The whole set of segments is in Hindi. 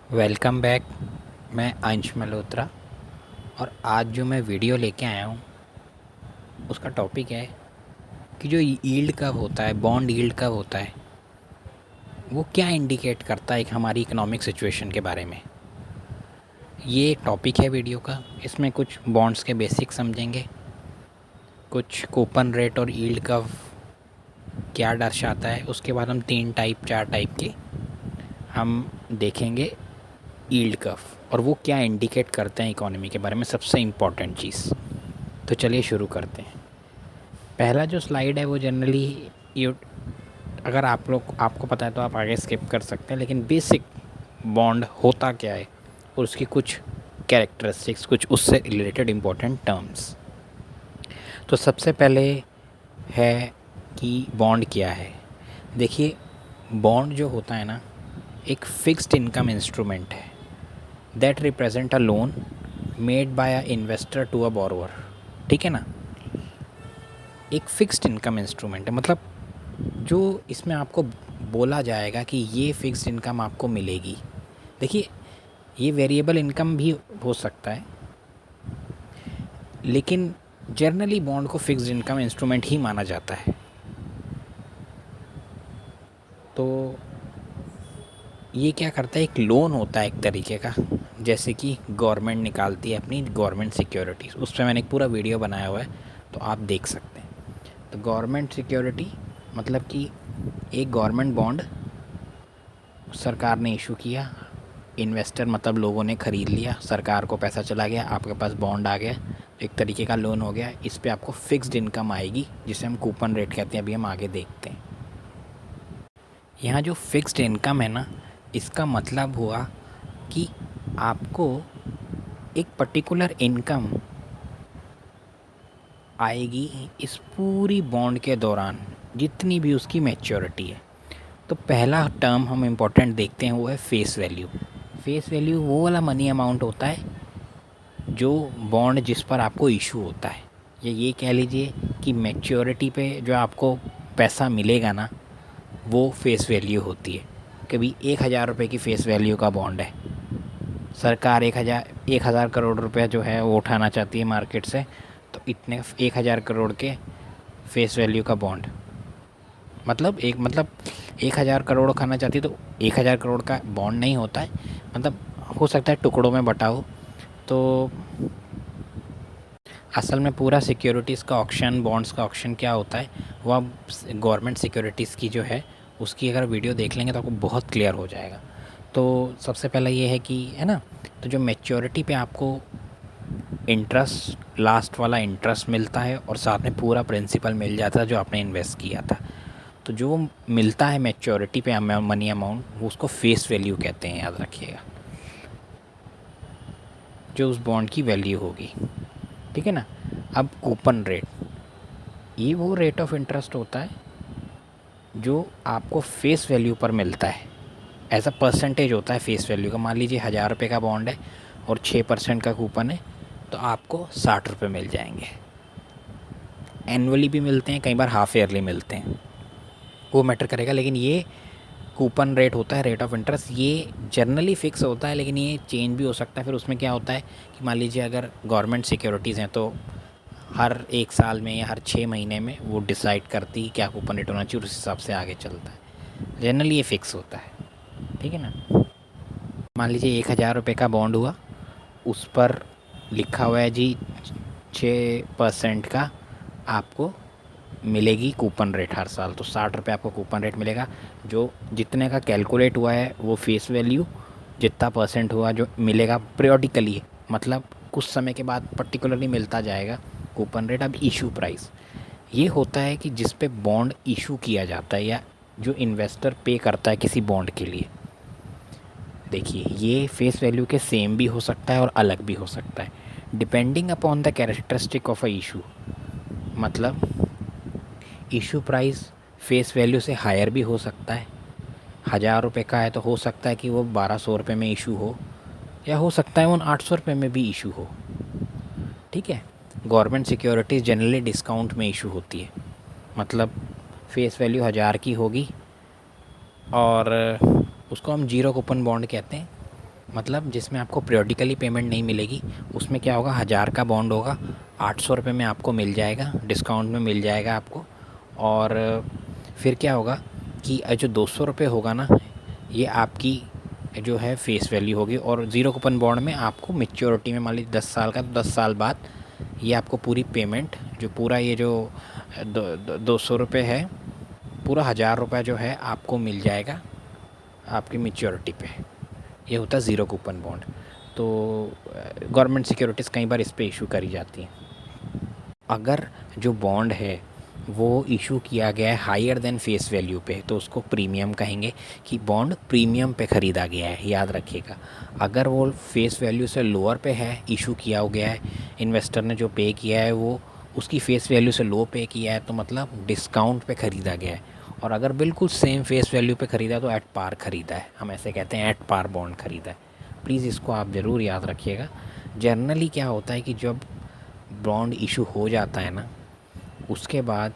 Welcome back. मैं अंश मल्होत्रा और आज जो मैं वीडियो लेके आया हूँ उसका टॉपिक है कि जो यील्ड कर्व होता है, बॉन्ड यील्ड कर्व होता है, वो क्या इंडिकेट करता है एक हमारी इकोनॉमिक सिचुएशन के बारे में। ये टॉपिक है वीडियो का। इसमें कुछ बॉन्ड्स के बेसिक्स समझेंगे, कुछ कूपन रेट और यील्ड कर्व क्या दर्शाता है, उसके बाद हम 4 टाइप के हम देखेंगे यील्ड कर्व और वो क्या इंडिकेट करते हैं इकोनॉमी के बारे में, सबसे इम्पॉर्टेंट चीज़। तो चलिए शुरू करते हैं। पहला जो स्लाइड है वो जनरली यू अगर आपको पता है तो आप आगे स्किप कर सकते हैं, लेकिन बेसिक बॉन्ड होता क्या है और उसकी कुछ कैरेक्टरिस्टिक्स, कुछ उससे रिलेटेड इम्पोर्टेंट टर्म्स। तो सबसे पहले है कि बॉन्ड क्या है। देखिए, बॉन्ड जो होता है ना, एक फिक्स्ड इनकम इंस्ट्रूमेंट है that represent a loan made by an investor to a borrower. ठीक है ना, एक फिक्स्ड इनकम इंस्ट्रूमेंट है, मतलब जो इसमें आपको बोला जाएगा कि ये फिक्स्ड इनकम आपको मिलेगी। देखिए, ये वेरिएबल इनकम भी हो सकता है, लेकिन जनरली बॉन्ड को फिक्स्ड इनकम इंस्ट्रूमेंट ही माना जाता है। तो ये क्या करता है, एक लोन होता है एक तरीके का, जैसे कि गवर्नमेंट निकालती है अपनी गवर्नमेंट सिक्योरिटीज़। उस पर मैंने एक पूरा वीडियो बनाया हुआ है, तो आप देख सकते हैं। तो गवर्नमेंट सिक्योरिटी मतलब कि एक गवर्नमेंट बॉन्ड सरकार ने इशू किया, इन्वेस्टर मतलब लोगों ने ख़रीद लिया, सरकार को पैसा चला गया, आपके पास बॉन्ड आ गया, एक तरीके का लोन हो गया। इस पे आपको फिक्स्ड इनकम आएगी, जिसे हम कूपन रेट कहते हैं। अभी हम आगे देखते हैं। यहाँ जो फिक्स्ड इनकम है ना, इसका मतलब हुआ कि आपको एक पर्टिकुलर इनकम आएगी इस पूरी बॉन्ड के दौरान, जितनी भी उसकी मैच्योरिटी है। तो पहला टर्म हम इम्पोर्टेंट देखते हैं, वो है फेस वैल्यू। फेस वैल्यू वो वाला मनी अमाउंट होता है जो बॉन्ड जिस पर आपको इशू होता है, या ये कह लीजिए कि मैच्योरिटी पे जो आपको पैसा मिलेगा ना, वो फेस वैल्यू होती है। कभी 1,000 रुपये की फेस वैल्यू का बॉन्ड है, सरकार 1,000 करोड़ रुपया जो है वो उठाना चाहती है मार्केट से, तो इतने 1,000 करोड़ के फेस वैल्यू का बॉन्ड, मतलब 1,000 करोड़ खाना चाहती है, तो 1,000 करोड़ का बॉन्ड नहीं होता है, मतलब हो सकता है टुकड़ों में बटा हो। तो असल में पूरा सिक्योरिटीज़ का ऑक्शन, बॉन्ड्स का ऑक्शन क्या होता है, वो आप गवर्नमेंट सिक्योरिटीज़ की जो है उसकी अगर वीडियो देख लेंगे तो आपको बहुत क्लियर हो जाएगा। तो सबसे पहला ये है कि, है ना, तो जो मैच्योरिटी पे आपको इंटरेस्ट, लास्ट वाला इंटरेस्ट मिलता है और साथ में पूरा प्रिंसिपल मिल जाता है जो आपने इन्वेस्ट किया था। तो जो मिलता है मैच्योरिटी पे मनी अमाउंट, वो उसको फेस वैल्यू कहते हैं, याद रखिएगा, जो उस बॉन्ड की वैल्यू होगी। ठीक है ना। अब कूपन रेट, ये वो रेट ऑफ इंटरेस्ट होता है जो आपको फेस वैल्यू पर मिलता है, एज अ परसेंटेज होता है फेस वैल्यू का। मान लीजिए 1,000 रुपये का बॉन्ड है और 6% का कूपन है, तो आपको 60 रुपये मिल जाएंगे। एनुअली भी मिलते हैं, कई बार हाफ ईयरली मिलते हैं, वो मैटर करेगा। लेकिन ये कूपन रेट होता है, रेट ऑफ इंटरेस्ट, ये जनरली फ़िक्स होता है, लेकिन ये चेंज भी हो सकता है। फिर उसमें क्या होता है कि मान लीजिए अगर गवर्नमेंट सिक्योरिटीज़ हैं, तो हर 1 साल में या हर 6 महीने में वो डिसाइड करती है क्या कूपन रेट होना चाहिए, उस हिसाब से आगे चलता है। जनरली ये फ़िक्स होता है। ठीक है ना। मान लीजिए 1,000 रुपये का बॉन्ड हुआ, उस पर लिखा हुआ है जी 6% का आपको मिलेगी कूपन रेट हर साल, तो 60 रुपये आपको कूपन रेट मिलेगा। जो जितने का कैलकुलेट हुआ है वो फेस वैल्यू, जितना परसेंट हुआ जो मिलेगा पीरियडिकली, मतलब कुछ समय के बाद पर्टिकुलरली मिलता जाएगा कूपन रेट। अब इशू प्राइस, ये होता है कि जिस पे बॉन्ड इशू किया जाता है या जो इन्वेस्टर पे करता है किसी बॉन्ड के लिए। देखिए, ये फेस वैल्यू के सेम भी हो सकता है और अलग भी हो सकता है, depending upon the characteristic of a issue. मतलब इशू प्राइस फेस वैल्यू से हायर भी हो सकता है। 1,000 रुपये का है तो हो सकता है कि वो 1,200 रुपये में इशू हो, या हो सकता है वो 800 रुपये में भी इशू हो। ठीक है। गवर्नमेंट सिक्योरिटीज़ जनरली डिस्काउंट में इशू होती है, मतलब फेस वैल्यू 1,000 की होगी और उसको हम जीरो कूपन बॉन्ड कहते हैं। मतलब जिसमें आपको पीरियडिकली पेमेंट नहीं मिलेगी, उसमें क्या होगा, 1000 का बॉन्ड होगा, 800 रुपये में आपको मिल जाएगा, डिस्काउंट में मिल जाएगा आपको। और फिर क्या होगा कि जो 200 रुपये होगा ना, ये आपकी जो है फेस वैल्यू होगी। और ज़ीरो कूपन बॉन्ड में आपको मेच्योरिटी में मान लीजिए 10 साल का, तो 10 साल बाद ये आपको पूरी पेमेंट, जो पूरा ये जो 200 रुपये है, पूरा 1000 रुपये जो है आपको मिल जाएगा आपकी मेच्योरिटी पे। ये होता है ज़ीरो कूपन बॉन्ड। तो गवर्नमेंट सिक्योरिटीज़ कई बार इस पे इशू करी जाती हैं। अगर जो बॉन्ड है वो इशू किया गया है हायर देन फेस वैल्यू पे, तो उसको प्रीमियम कहेंगे, कि बॉन्ड प्रीमियम पे ख़रीदा गया है, याद रखिएगा। अगर वो फेस वैल्यू से लोअर पे है, इशू किया हो गया है, इन्वेस्टर ने जो पे किया है वो उसकी फेस वैल्यू से लो पे किया है, तो मतलब डिस्काउंट पे ख़रीदा गया है। और अगर बिल्कुल सेम फेस वैल्यू पे ख़रीदा तो एट पार ख़रीदा है, हम ऐसे कहते हैं एट पार बॉन्ड ख़रीदा है। प्लीज़ इसको आप ज़रूर याद रखिएगा। जनरली क्या होता है कि जब बॉन्ड इशू हो जाता है ना, उसके बाद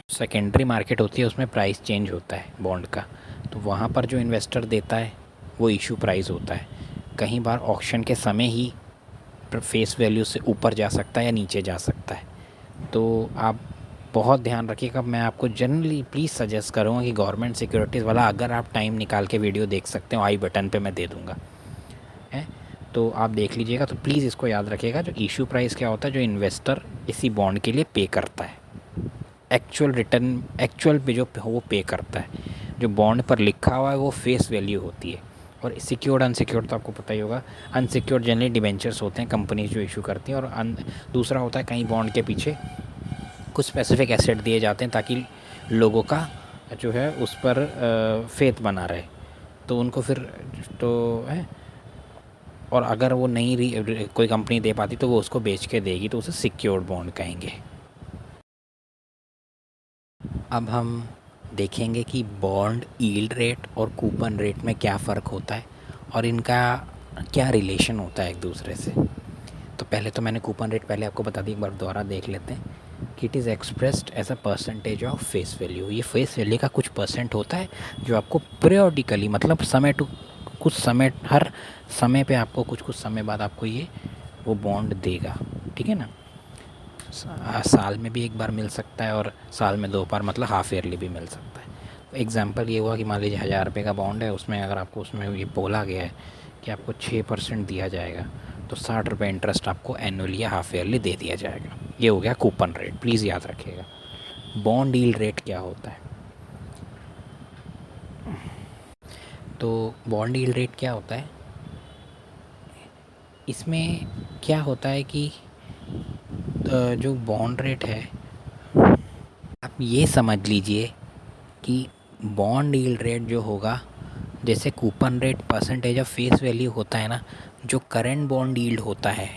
सेकेंडरी मार्केट होती है, उसमें प्राइस चेंज होता है बॉन्ड का, तो वहाँ पर जो इन्वेस्टर देता है वो इशू प्राइस होता है। कई बार ऑक्शन के समय ही फेस वैल्यू से ऊपर जा सकता है या नीचे जा सकता है। तो आप बहुत ध्यान रखिएगा। मैं आपको जनरली प्लीज़ सजेस्ट करूँगा कि गवर्नमेंट सिक्योरिटीज़ वाला अगर आप टाइम निकाल के वीडियो देख सकते हो, आई बटन पे मैं दे दूँगा, है, तो आप देख लीजिएगा। तो प्लीज़ इसको याद रखिएगा, जो इशू प्राइस क्या होता है, जो इन्वेस्टर इसी बॉन्ड के लिए पे करता है, एक्चुअल रिटर्न एक्चुअल पे जो वो पे करता है। जो बॉन्ड पर लिखा हुआ है वो फेस वैल्यू होती है। और सिक्योर्ड अनसिक्योर्ड तो आपको पता ही होगा। अनसिक्योर्ड जनरली डिबेंचर्स होते हैं, कंपनीज जो इशू करती हैं। और दूसरा होता है कई बॉन्ड के पीछे कुछ स्पेसिफिक एसेट दिए जाते हैं ताकि लोगों का जो है उस पर फेथ बना रहे, तो उनको फिर तो है। और अगर वो नहीं कोई कंपनी दे पाती तो वो उसको बेच के देगी, तो उसे सिक्योर्ड बॉन्ड कहेंगे। अब हम देखेंगे कि बॉन्ड यील्ड रेट और कूपन रेट में क्या फ़र्क होता है और इनका क्या रिलेशन होता है एक दूसरे से। तो पहले तो मैंने कूपन रेट पहले आपको बता दी, एक बार दोबारा देख लेते हैं कि it is expressed as a percentage of face value. ये फेस वैल्यू का कुछ परसेंट होता है जो आपको पीरियडिकली, मतलब समय टू कुछ समय, हर समय पे आपको कुछ कुछ समय बाद आपको ये वो बॉन्ड देगा, ठीक है ना। साल में भी एक बार मिल सकता है और साल में 2 बार, मतलब हाफ ईयरली भी मिल सकता है। एग्जांपल ये हुआ कि मान लीजिए 1000 रुपये का बॉन्ड है, उसमें अगर आपको उसमें ये बोला गया है कि आपको 6% दिया जाएगा, तो 60 रुपये इंटरेस्ट आपको एनुअली या हाफ ईयरली दे दिया जाएगा। ये हो गया कूपन रेट, प्लीज़ याद रखिएगा। बॉन्ड यील्ड रेट क्या होता है? तो बॉन्ड यील्ड रेट क्या होता है, इसमें क्या होता है कि जो बॉन्ड रेट है, आप ये समझ लीजिए कि बॉन्ड यील्ड रेट जो होगा, जैसे coupon rate percentage of face value होता है ना, जो करंट बॉन्ड यील्ड होता है,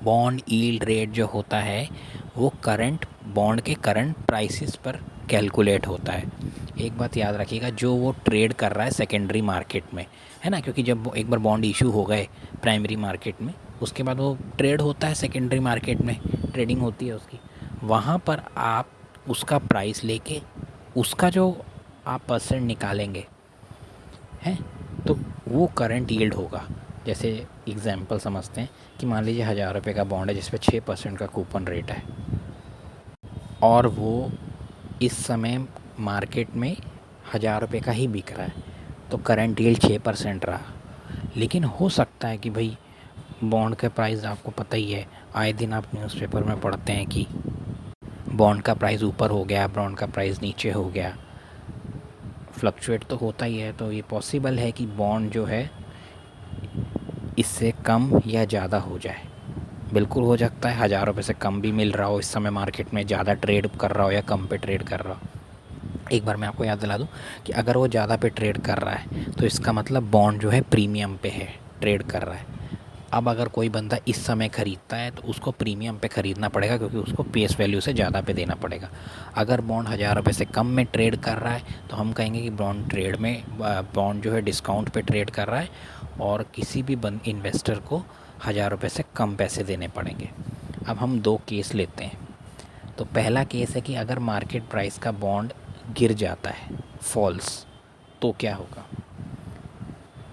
बॉन्ड यील्ड रेट जो होता है वो करंट बॉन्ड के करंट प्राइसेस पर कैलकुलेट होता है। एक बात याद रखिएगा, जो वो ट्रेड कर रहा है सेकेंडरी मार्केट में, है ना, क्योंकि जब एक बार बॉन्ड इशू हो गए प्राइमरी मार्केट में, उसके बाद वो ट्रेड होता है सेकेंडरी मार्केट में, ट्रेडिंग होती है उसकी। वहाँ पर आप उसका प्राइस लेके उसका जो आप परसेंट निकालेंगे, हैं, तो वो करंट यील्ड होगा। जैसे एग्जांपल समझते हैं कि मान लीजिए 1000 रुपये का बॉन्ड है जिस पे 6% का कूपन रेट है, और वो इस समय मार्केट में 1000 रुपये का ही बिक रहा है, तो करंट यील्ड 6% रहा। लेकिन हो सकता है कि भाई बॉन्ड का प्राइस आपको पता ही है, आए दिन आप न्यूज़पेपर में पढ़ते हैं कि बॉन्ड का प्राइस ऊपर हो गया, बॉन्ड का प्राइस नीचे हो गया, फ्लक्चुएट तो होता ही है। तो ये पॉसिबल है कि बॉन्ड जो है इससे कम या ज़्यादा हो जाए, बिल्कुल हो सकता है 1000 रुपये से कम भी मिल रहा हो इस समय मार्केट में, ज़्यादा ट्रेड कर रहा हो या कम पे ट्रेड कर रहा हो। एक बार मैं आपको याद दिला दूं कि अगर वो ज़्यादा पे ट्रेड कर रहा है तो इसका मतलब बॉन्ड जो है प्रीमियम पे है, ट्रेड कर रहा है। अब अगर कोई बंदा इस समय ख़रीदता है तो उसको प्रीमियम पे ख़रीदना पड़ेगा, क्योंकि उसको फेस वैल्यू से ज़्यादा पे देना पड़ेगा। अगर बॉन्ड 1000 रुपये से कम में ट्रेड कर रहा है तो हम कहेंगे कि बॉन्ड जो है डिस्काउंट पे ट्रेड कर रहा है और किसी भी इन्वेस्टर को 1000 रुपये से कम पैसे देने पड़ेंगे। अब हम 2 केस लेते हैं। तो पहला केस है कि अगर मार्केट प्राइस का बॉन्ड गिर जाता है, फॉल्स, तो क्या होगा।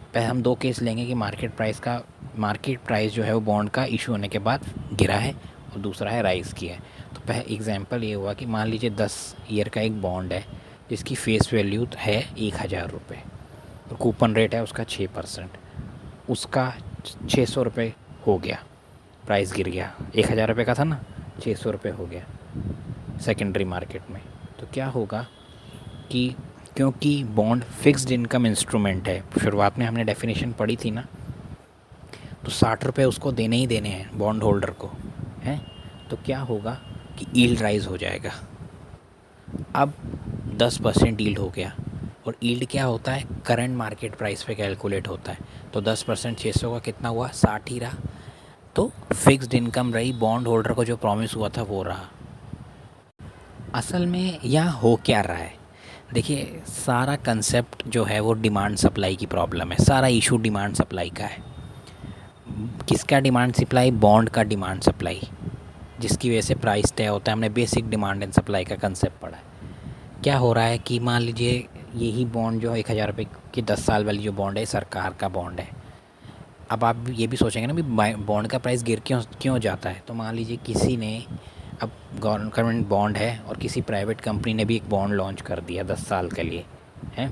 पहले हम दो केस लेंगे कि मार्केट प्राइस जो है वो बॉन्ड का इशू होने के बाद गिरा है और दूसरा है राइज़ किया है। तो पहले एग्जांपल ये हुआ कि मान लीजिए 10 ईयर का एक बॉन्ड है जिसकी फेस वैल्यू है 1,000 रुपये और कूपन रेट है उसका 6%। उसका 600 रुपये हो गया, प्राइस गिर गया, 1,000 रुपये का था ना, 600 रुपये हो गया सेकेंडरी मार्केट में। तो क्या होगा कि क्योंकि बॉन्ड फिक्स्ड इनकम इंस्ट्रूमेंट है, शुरुआत में हमने डेफिनेशन पढ़ी थी ना, तो 60 रुपये उसको देने ही देने हैं बॉन्ड होल्डर को, हैं। तो क्या होगा कि यील्ड राइज हो जाएगा। अब 10% यील्ड हो गया और यील्ड क्या होता है, करंट मार्केट प्राइस पे कैलकुलेट होता है। तो 10% 600 का कितना हुआ, 60 ही रहा। तो फिक्स्ड इनकम रही, बॉन्ड होल्डर को जो प्रॉमिस हुआ था वो रहा। असल में यहाँ हो क्या रहा है, देखिए सारा कंसेप्ट जो है वो डिमांड सप्लाई की प्रॉब्लम है। सारा इशू डिमांड सप्लाई का है। किसका डिमांड सप्लाई, बॉन्ड का डिमांड सप्लाई, जिसकी वजह से प्राइस तय होता है। हमने बेसिक डिमांड एंड सप्लाई का कंसेप्ट पढ़ा है। क्या हो रहा है कि मान लीजिए यही बॉन्ड जो 1,000 रुपये की 10 साल वाली जो बॉन्ड है, सरकार का बॉन्ड है। अब आप ये भी सोचेंगे ना भी बॉन्ड का प्राइस गिर क्यों जाता है। तो मान लीजिए किसी ने, अब गवर्नमेंट बॉन्ड है और किसी प्राइवेट कंपनी ने भी एक बॉन्ड लॉन्च कर दिया 10 साल के लिए, हैं,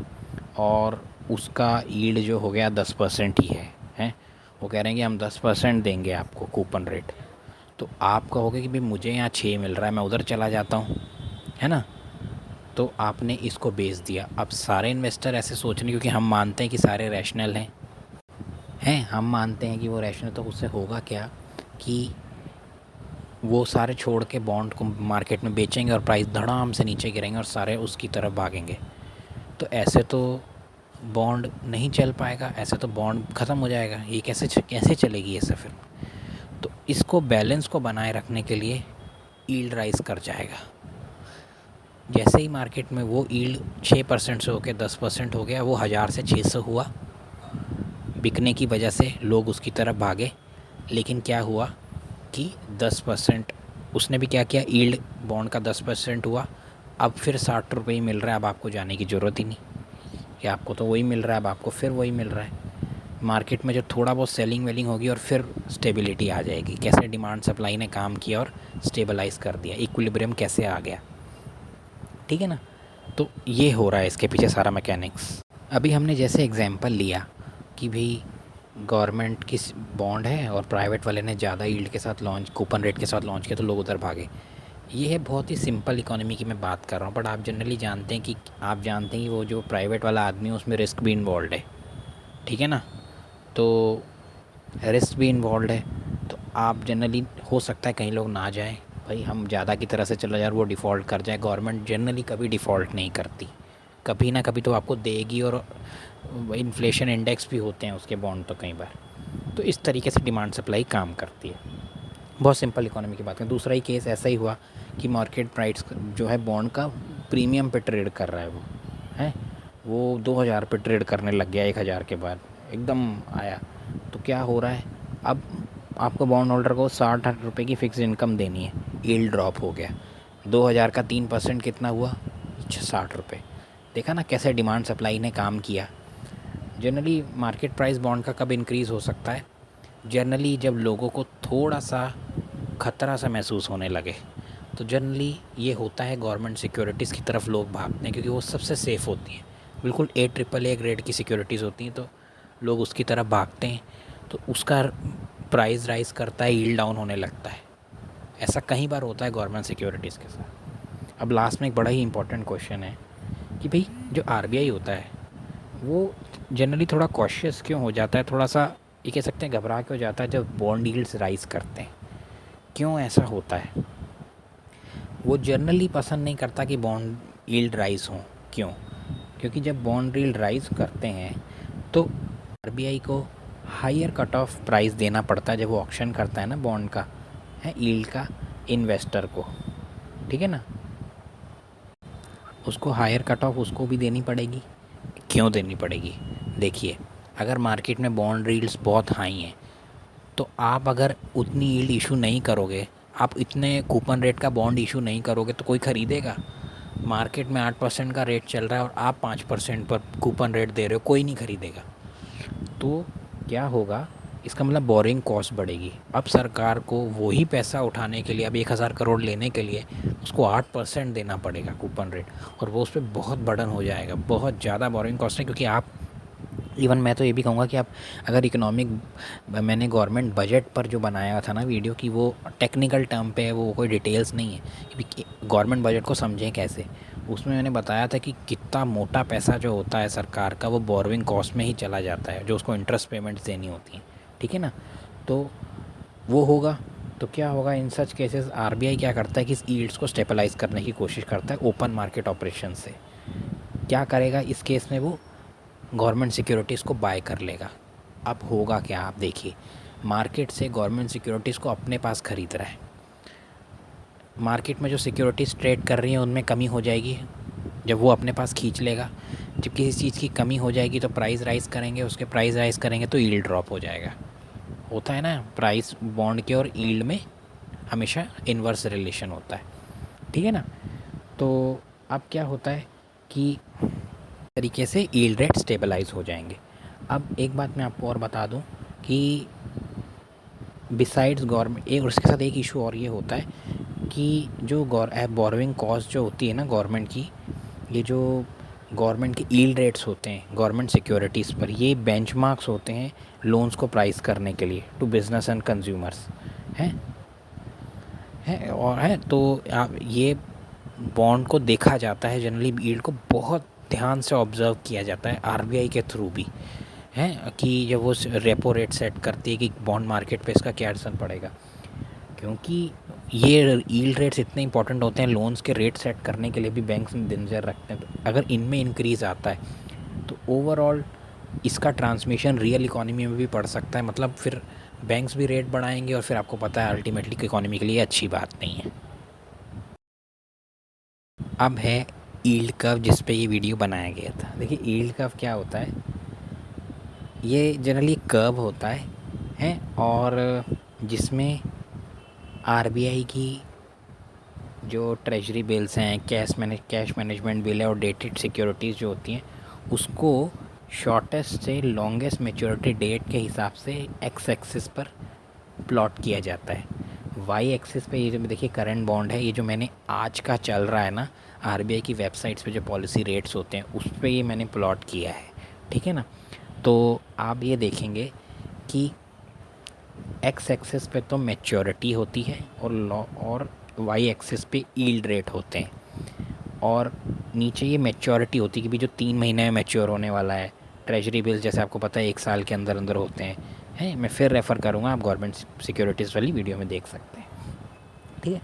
और उसका यील्ड जो हो गया 10% ही है। वो कह रहे हैं कि हम 10% देंगे आपको कूपन रेट। तो आप कहोगे कि भाई मुझे यहाँ 6 मिल रहा है, मैं उधर चला जाता हूँ, है ना। तो आपने इसको बेच दिया। अब सारे इन्वेस्टर ऐसे सोच रहे, क्योंकि हम मानते हैं कि सारे रैशनल हैं, हम मानते हैं कि वो रैशनल, तो उससे होगा क्या कि वो सारे छोड़ के बॉन्ड को मार्केट में बेचेंगे और प्राइस धड़ाम से नीचे गिरेंगे और सारे उसकी तरफ भागेंगे। तो ऐसे तो बॉन्ड नहीं चल पाएगा, ऐसे तो बॉन्ड ख़त्म हो जाएगा। ये कैसे चलेगी ऐसे फिर। तो इसको बैलेंस को बनाए रखने के लिए यील्ड राइज कर जाएगा। जैसे ही मार्केट में वो यील्ड 6% से होकर 10% हो गया, वो 1000 से 600 हुआ, बिकने की वजह से लोग उसकी तरफ भागे। लेकिन क्या हुआ कि 10% उसने भी क्या किया, यील्ड बॉन्ड का 10% हुआ। अब फिर 60 रुपये ही मिल रहा है। अब आपको जाने की ज़रूरत ही नहीं कि आपको तो वही मिल रहा है, अब आपको फिर वही मिल रहा है। मार्केट में जो थोड़ा बहुत सेलिंग वेलिंग होगी और फिर स्टेबिलिटी आ जाएगी। कैसे डिमांड सप्लाई ने काम किया और स्टेबलाइज़ कर दिया, इक्विलिब्रियम कैसे आ गया, ठीक है ना। तो ये हो रहा है इसके पीछे सारा मैकेनिक्स। अभी हमने जैसे एग्जांपल लिया कि भाई गवर्नमेंट की बॉन्ड है और प्राइवेट वाले ने ज़्यादा यील्ड के साथ लॉन्च, कूपन रेट के साथ लॉन्च किया, तो लोग उधर भागे। ये है बहुत ही सिंपल इकोनॉमी की मैं बात कर रहा हूँ। बट आप जनरली जानते हैं कि वो जो प्राइवेट वाला आदमी है उसमें रिस्क भी इन्वॉल्व है, ठीक है ना। तो रिस्क भी इन्वॉल्व है। तो आप जनरली हो सकता है कहीं लोग ना जाएं, भाई हम ज़्यादा की तरह से चला जाए, वो डिफ़ॉल्ट कर जाए। गवर्नमेंट जनरली कभी डिफ़ॉल्ट नहीं करती, कभी ना कभी तो आपको देगी। और इन्फ्लेशन इंडेक्स भी होते हैं उसके बॉन्ड तो कई बार। तो इस तरीके से डिमांड सप्लाई काम करती है। बहुत सिंपल इकोनॉमी की बात है। दूसरा ही केस ऐसा ही हुआ कि मार्केट प्राइस जो है बॉन्ड का प्रीमियम पे ट्रेड कर रहा है, वो 2000 पे ट्रेड करने लग गया 1000 के बाद एकदम आया। तो क्या हो रहा है, अब आपको बॉन्ड होल्डर को 60 रुपये की फ़िक्स इनकम देनी है, यील्ड ड्रॉप हो गया, 2000 का 3% कितना हुआ, 60 रुपये। देखा ना कैसे डिमांड सप्लाई ने काम किया। जनरली मार्केट प्राइस बॉन्ड का कब इंक्रीज़ हो सकता है, जनरली जब लोगों को थोड़ा सा ख़तरा सा महसूस होने लगे। तो जनरली ये होता है, गवर्नमेंट सिक्योरिटीज़ की तरफ लोग भागते हैं क्योंकि वो सबसे सेफ़ होती हैं, बिल्कुल AAA ग्रेड की सिक्योरिटीज़ होती हैं। तो लोग उसकी तरफ भागते हैं, तो उसका प्राइस राइज़ करता है, यील्ड डाउन होने लगता है। ऐसा कई बार होता है गवर्नमेंट सिक्योरिटीज़ के साथ। अब लास्ट में एक बड़ा ही इंपॉर्टेंट क्वेश्चन है कि भाई जो RBI होता है वो जनरली थोड़ा कॉशियस क्यों हो जाता है, थोड़ा सा ये कह सकते हैं घबरा क्यों जाता है जब बॉन्ड यील्ड्स राइज़ करते हैं। क्यों ऐसा होता है, वो जनरली पसंद नहीं करता कि बॉन्ड यील्ड राइज़ हों। क्यों, क्योंकि जब बॉन्ड यील्ड राइज़ करते हैं तो RBI को हायर कट ऑफ प्राइस देना पड़ता है जब वो ऑक्शन करता है ना बॉन्ड का, है यील्ड का, इन्वेस्टर को, ठीक है ना। उसको हायर कट ऑफ उसको भी देनी पड़ेगी। क्यों देनी पड़ेगी, देखिए अगर मार्केट में बॉन्ड यील्ड्स बहुत हाई हैं तो आप अगर उतनी यील्ड इशू नहीं करोगे, आप इतने कूपन रेट का बॉन्ड इशू नहीं करोगे तो कोई ख़रीदेगा। मार्केट में 8% का रेट चल रहा है और आप 5% पर कूपन रेट दे रहे हो, कोई नहीं ख़रीदेगा। तो क्या होगा, इसका मतलब बोरिंग कॉस्ट बढ़ेगी। अब सरकार को वही पैसा उठाने के लिए, अब 1000 करोड़ लेने के लिए उसको 8% देना पड़ेगा कूपन रेट, और वो उस पर बहुत बर्डन हो जाएगा, बहुत ज़्यादा बोरिंग कॉस्ट है। क्योंकि आप, इवन मैं तो ये भी कहूँगा कि आप अगर इकोनॉमिक, मैंने गवर्नमेंट बजट पर जो बनाया था ना वीडियो की, वो टेक्निकल टर्म पे है, वो कोई डिटेल्स नहीं है कि गवर्नमेंट बजट को समझें कैसे। उसमें मैंने बताया था कि कितना मोटा पैसा जो होता है सरकार का, वो बोरोइंग कॉस्ट में ही चला जाता है, जो उसको इंटरेस्ट पेमेंट्स देनी होती हैं, ठीक है ना। तो वो होगा, तो क्या होगा इन सच केसेस, आरबीआई क्या करता है कि इस यील्ड्स को स्टेबलाइज करने की कोशिश करता है ओपन मार्केट ऑपरेशन से। क्या करेगा इस केस में, वो गवर्नमेंट सिक्योरिटीज़ को बाय कर लेगा। अब होगा क्या, आप देखिए, मार्केट से गवर्नमेंट सिक्योरिटीज़ को अपने पास ख़रीद रहा है, मार्केट में जो सिक्योरिटीज़ ट्रेड कर रही हैं उनमें कमी हो जाएगी जब वो अपने पास खींच लेगा। जब किसी चीज़ की कमी हो जाएगी तो प्राइस राइज़ करेंगे, उसके प्राइस राइज़ करेंगे तो यील्ड ड्रॉप हो जाएगा। होता है ना, प्राइस बॉन्ड के और यील्ड में हमेशा इन्वर्स रिलेशन होता है, ठीक है ना। तो अब क्या होता है कि तरीके से यील्ड रेट स्टेबलाइज हो जाएंगे। अब एक बात मैं आपको और बता दूं कि बिसाइड्स गवर्नमेंट, एक उसके साथ एक इशू और ये होता है कि जो बोरोइंग कॉस्ट जो होती है ना गवर्नमेंट की, ये जो गवर्नमेंट के यील्ड रेट्स होते हैं गवर्नमेंट सिक्योरिटीज़ पर, ये बेंचमार्क्स होते हैं लोन्स को प्राइस करने के लिए टू बिजनेस एंड कंज्यूमर्स, हैं हैं और हैं। तो आप ये बॉन्ड को देखा जाता है जनरली, यील्ड को बहुत ध्यान से ऑब्ज़र्व किया जाता है आरबीआई के थ्रू भी, हैं कि जब वो रेपो रेट सेट करती है कि बॉन्ड मार्केट पे इसका क्या असर पड़ेगा। क्योंकि ये यील्ड रेट्स इतने इंपॉर्टेंट होते हैं लोन्स के रेट सेट करने के लिए भी, बैंक्स में नज़र रखते हैं। तो अगर इनमें इंक्रीज़ आता है तो ओवरऑल इसका ट्रांसमिशन रियल इकोनॉमी में भी पड़ सकता है। मतलब फिर बैंक्स भी रेट बढ़ाएंगे और फिर आपको पता है अल्टीमेटली इकोनॉमी के लिए अच्छी बात नहीं है। अब है यील्ड कर्व जिस पे ये वीडियो बनाया गया था। देखिए यील्ड कर्व क्या होता है, ये जनरली कर्व होता है और जिसमें आरबीआई की जो ट्रेजरी बिल्स हैं, कैश मैनेजमेंट बिल है और डेटेड सिक्योरिटीज़ जो होती हैं, उसको शॉर्टेस्ट से लॉन्गेस्ट मैच्योरिटी डेट के हिसाब से एक्स एक्सिस पर प्लॉट किया जाता है। वाई एक्सिस पे ये जो देखिए करंट बॉन्ड है, ये जो मैंने आज का चल रहा है ना, आरबीआई की वेबसाइट्स पे जो पॉलिसी रेट्स होते हैं उस पर ये मैंने प्लॉट किया है, ठीक है ना। तो आप ये देखेंगे कि एक्स एक्सिस पे तो मैच्योरिटी होती है और वाई एक्सिस पे यील्ड रेट होते हैं, और नीचे ये मैच्योरिटी होती है कि भी जो 3 महीने में मैच्योर होने वाला है। ट्रेजरी बिल्स जैसे आपको पता है 1 साल के अंदर अंदर होते हैं मैं फिर रेफ़र करूँगा, आप गवर्नमेंट सिक्योरिटीज़ वाली वीडियो में देख सकते हैं, ठीक है।